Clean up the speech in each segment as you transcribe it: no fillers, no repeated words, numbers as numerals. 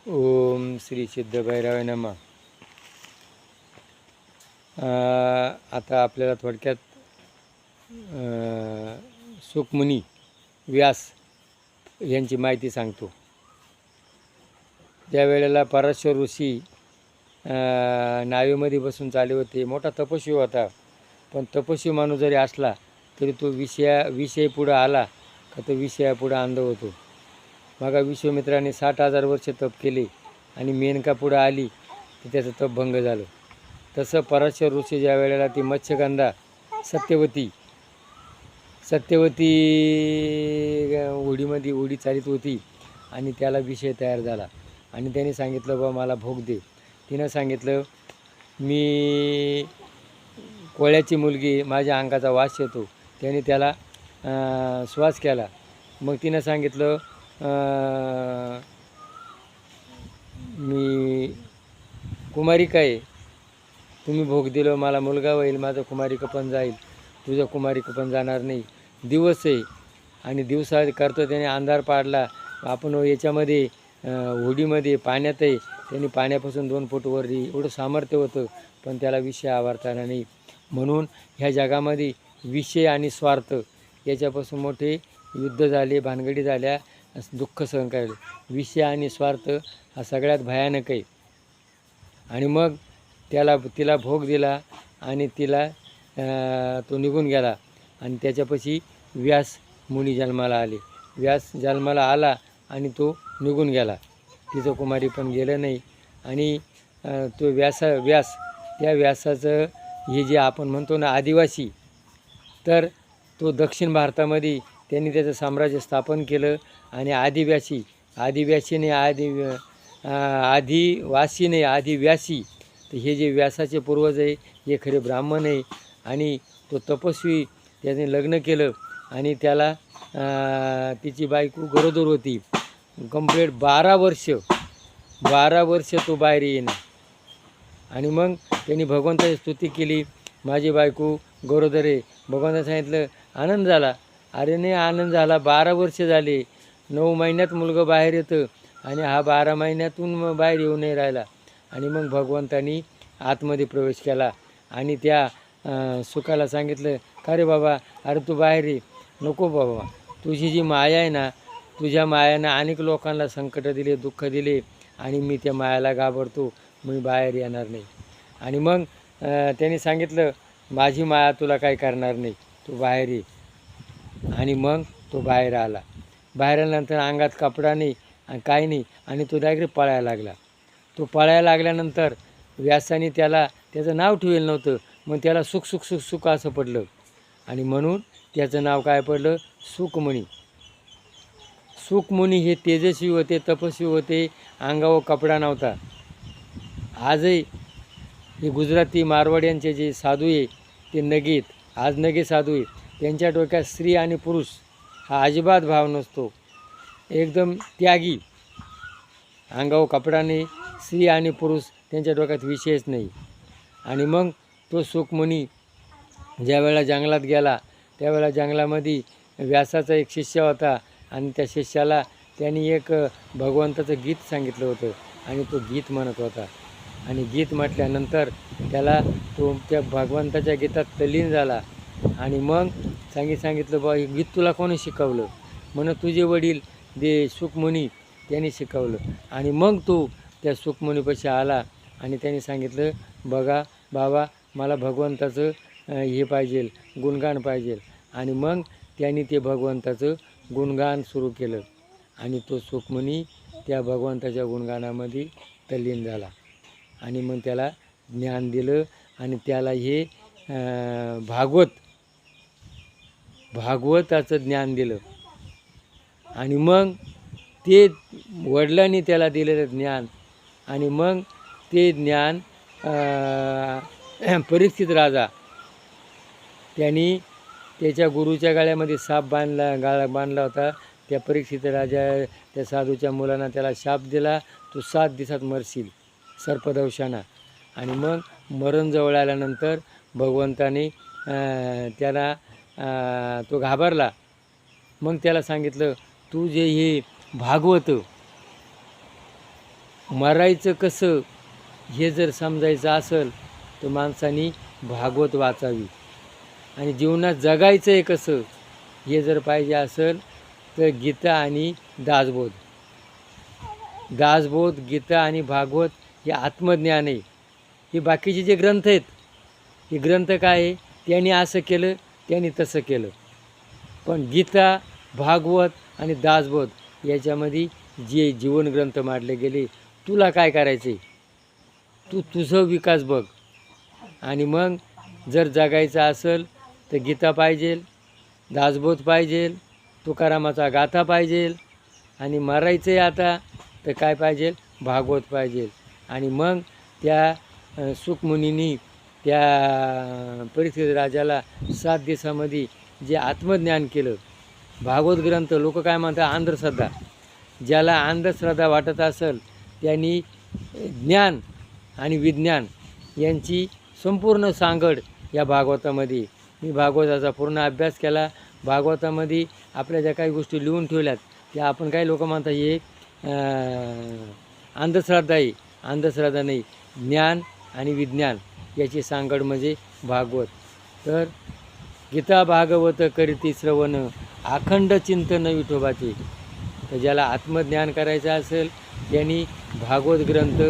ओम श्री सिद्ध भैरवाय नमः. आता आपल्याला थोडक्यात सुखमुनी व्यास यांची माहिती सांगतो. ज्या वेळेला पराशर ऋषी नावेमध्ये बसून चालले होते, मोठा तपस्वी होता. पण तपस्वी माणूस जरी असला तरी तो विषय पुढं आला का तो विषयापुढं अंध होतो. बघा, विश्वामित्राने 60,000 वर्ष तप केले आणि मेनका पुढं आली तर त्याचं तप भंग झालं. तसं पराशर ऋषी ज्या वेळेला ती मत्स्यगंधा सत्यवती होडीमध्ये उडी चालित होती आणि त्याला विषय तयार झाला आणि त्याने सांगितलं, बा मला भोग दे. तिनं सांगितलं, मी कोळ्याची मुलगी, माझ्या अंगाचा वास येतो. त्याने त्याला श्वास केला. मग तिनं सांगितलं, मी कुमारिका आहे, तुम्ही भोग दिलं मला मुलगा होईल, माझं कुमारिकपण जाईल, तुझं कुमारिकपण जाणार नाही. दिवस आहे आणि दिवसा करतो त्याने अंधार पाडला. आपण याच्यामध्ये होडीमध्ये पाण्यात आहे, त्यांनी पाण्यापासून 2 फूट वर एवढं सामर्थ्य होतं, पण त्याला विषय आवडताना नाही. म्हणून ह्या जगामध्ये विषय आणि स्वार्थ याच्यापासून मोठे युद्ध झाले, भानगडी झाल्या, दुःख सहन करायला. विषय आणि स्वार्थ हा सगळ्यात भयानक आहे. आणि मग तिला भोग दिला आणि तिला तो निघून गेला आणि त्याच्यापाशी व्यास मुनी जन्माला आले. व्यास जन्माला आला आणि तो निघून गेला. तिचं कुमारी पण गेलं नाही. आणि तो व्यास त्या व्यासाचं हे जे आपण म्हणतो ना आदिवासी, तर तो दक्षिण भारतामध्ये त्यांनी त्याचं साम्राज्य स्थापन केलं. आणि आदिवासी नाही आदिव्यासी, तर हे जे व्यासाचे पूर्वज आहे हे खरे ब्राह्मण आहे. आणि तो तपस्वी, त्याने लग्न केलं आणि त्याला तिची बायको गरोदर होती. कंप्लीट 12 वर्ष तो बाहेर येईना. आणि मग त्यांनी भगवंताची स्तुती केली, माझी बायको गरोदर आहे. भगवंताने सांगितलं, आनंद झाला. अरे नाही आनंद झाला, 12 वर्ष झाले, 9 महिन्यात मुलगं बाहेर येतं आणि हा 12 महिन्यातून बाहेर येऊ नाही राहिला. आणि मग भगवंतानी आतमध्ये प्रवेश केला आणि त्या सुखाला सांगितलं, का रे बाबा, अरे तू बाहेर ये. नको बाबा, तुझी जी माया आहे ना, तुझ्या मायानं अनेक लोकांना संकट दिले, दुःख दिले आणि मी त्या मायाला घाबरतो, मी बाहेर येणार नाही. आणि मग त्यांनी सांगितलं, माझी माया तुला काय करणार नाही, तू बाहेर ये. आणि मग तो बाहेर आला. बाहेर आल्यानंतर अंगात कपडा नाही आणि काही नाही आणि तो डायरेक्ट पळायला लागला. तो पळायला लागल्यानंतर व्यासाने त्याचं नाव ठेवलं नव्हतं, मग त्याला सुख असं पडलं आणि म्हणून त्याचं नाव काय पडलं, सुखमुनी. सुखमुनी हे तेजस्वी होते, तपस्वी होते, अंगावर कपडा नव्हता. आजही हे गुजराती मारवाड्यांचे जे साधू आहे ते नगे साधू आहे, त्यांच्या डोक्यात स्त्री आणि पुरुष हा अजिबात भाव नसतो. एकदम त्यागी, अंगावर कपडा नाही, स्त्री आणि पुरुष त्यांच्या डोक्यात विषयच नाही. आणि मग तो सुखमुनी ज्या वेळेला जंगलात गेला त्यावेळेला जंगलामध्ये व्यासाचा एक शिष्य होता आणि त्या शिष्याला त्यांनी एक भगवंताचं गीत सांगितलं होतं आणि तो गीत म्हणत होता. आणि गीत म्हटल्यानंतर त्याला तो त्या भगवंताच्या गीतात तल्लीन झाला. आणि मग सांगितलं, बा हे गीत तुला कोणी शिकवलं? म्हणून तुझे वडील जे सुखमुनी त्यांनी शिकवलं. आणि मग तो त्या सुखमुनीपाशी आला आणि त्यांनी सांगितलं, बघा बाबा, मला भगवंताचं हे पाहिजे, गुणगान पाहिजे. आणि मग त्यांनी ते भगवंताचं गुणगान सुरू केलं आणि तो सुखमुनी त्या भगवंताच्या गुणगानामध्ये तल्लीन झाला. आणि मग त्याला ज्ञान दिलं आणि त्याला हे भागवताचं ज्ञान दिलं. आणि मग ते वडिलांनी त्याला दिलेलं ज्ञान आणि मग ते ज्ञान परीक्षित राजा त्यांनी त्याच्या गुरुच्या गळ्यामध्ये साप बांधला होता. त्या परीक्षित राजा त्या साधूच्या मुलांना त्याला शाप दिला, तू 7 दिवसात मरशील सर्पदंशानं. आणि मग मरण जवळ आल्यानंतर भगवंताने त्याला तो घाबरला. मग त्याला सांगितलं, तू जे हे भागवत मरायचं कसं हे जर समजायचं असेल तर माणसाने भागवत वाचावी. आणि जीवनात जगायचं आहे कसं हे जर पाहिजे असेल तर गीता आणि दासबोध. दासबोध, गीता आणि भागवत हे आत्मज्ञान आहे. हे बाकीचे जे ग्रंथ आहेत हे ग्रंथ काय आहे, त्यांनी असं केलं त्यांनी तसं केलं. पण गीता, भागवत आणि दासबोध याच्यामध्ये जे जीवनग्रंथ मांडले गेले, तुला काय करायचं आहे, तू तुझं विकास बघ. आणि मग जर जगायचं असेल तर गीता पाहिजे, दासबोध पाहिजे, तुकारामाचा गाथा पाहिजे. आणि मरायचं आहे आता तर काय पाहिजे, भागवत पाहिजे. आणि मग त्या सुखमुनींनी त्या परीक्षित राजाला 7 दिवसामध्ये जे आत्मज्ञान केलं. भागवत ग्रंथ लोक काय म्हणतात अंधश्रद्धा. ज्याला अंधश्रद्धा वाटत असेल त्यांनी ज्ञान आणि विज्ञान यांची संपूर्ण सांगड या भागवतामध्ये. मी भागवताचा पूर्ण अभ्यास केला. भागवतामध्ये आपल्या ज्या काही गोष्टी लिहून ठेवल्यात त्या आपण काही लोक म्हणतात हे अंधश्रद्धा आहे. अंधश्रद्धा नाही, ज्ञान आणि विज्ञान याची सांगड म्हणजे भागवत. तर गीता भागवत करीती श्रवण, अखंड चिंतन विठोबाचे. तर ज्याला आत्मज्ञान करायचं असेल त्यांनी भागवत ग्रंथ,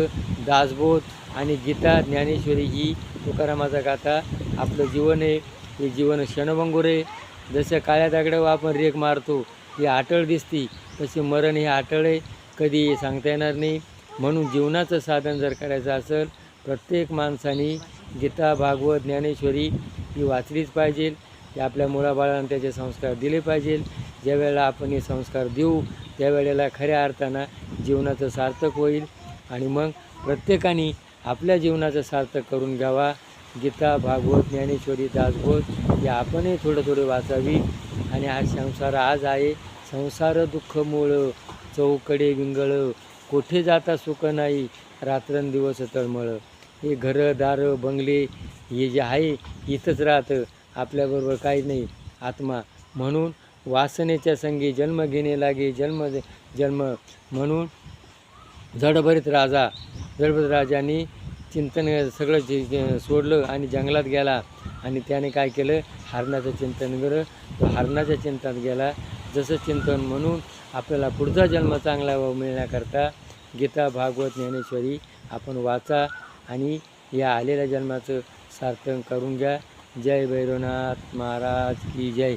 दासबोध आणि गीता, ज्ञानेश्वरी ही तुकारामाचा गाथा आपलं जीवन आहे. हे जीवन क्षणभंगुर आहे. जसं काळ्या दगडावर आपण रेग मारतो ही अटळ दिसती, तसे मरण हे अटळ आहे, कधी सांगता येणार नाही. म्हणून जीवनाचं साधन जर करायचं असेल प्रत्येक माणसाने गीता, भागवत, ज्ञानेश्वरी ही वाचलीच पाहिजे. ते आपल्या मुलाबाळांना त्याचे संस्कार दिले पाहिजे. ज्या वेळेला आपण हे संस्कार देऊ त्यावेळेला खऱ्या अर्थानं जीवनाचं सार्थक होईल. आणि मग प्रत्येकाने आपल्या जीवनाचं सार्थक करून घ्यावा. गीता, भागवत, ज्ञानेश्वरी, दासबोध हे आपणही थोडे वाचावी. आणि हा संसार आज आहे, संसार दुःख मूळ, चौकडे विंगळ, कोठे जाता सुख नाही, रात्रंदिवस तळमळ. हे घरं दारं बंगले हे जे आहे इथंच राहतं, आपल्याबरोबर काही नाही आत्मा. म्हणून वासनेच्या संगी जन्म घेणे लागे, जन्म म्हणून जडभरीत राजाने चिंतन सगळं सोडलं आणि जंगलात गेला. आणि त्याने काय केलं, हरणाचं चिंतन केलं. तो हरणाच्या चिंतनात गेला. जसं चिंतन म्हणून आपल्याला पुढचा जन्म चांगला मिळण्याकरता गीता, भागवत, ज्ञानेश्वरी आपण वाचा आणि या आलेल्या जन्माचं सार्थक करून घ्या. जय भैरवनाथ महाराज की जय.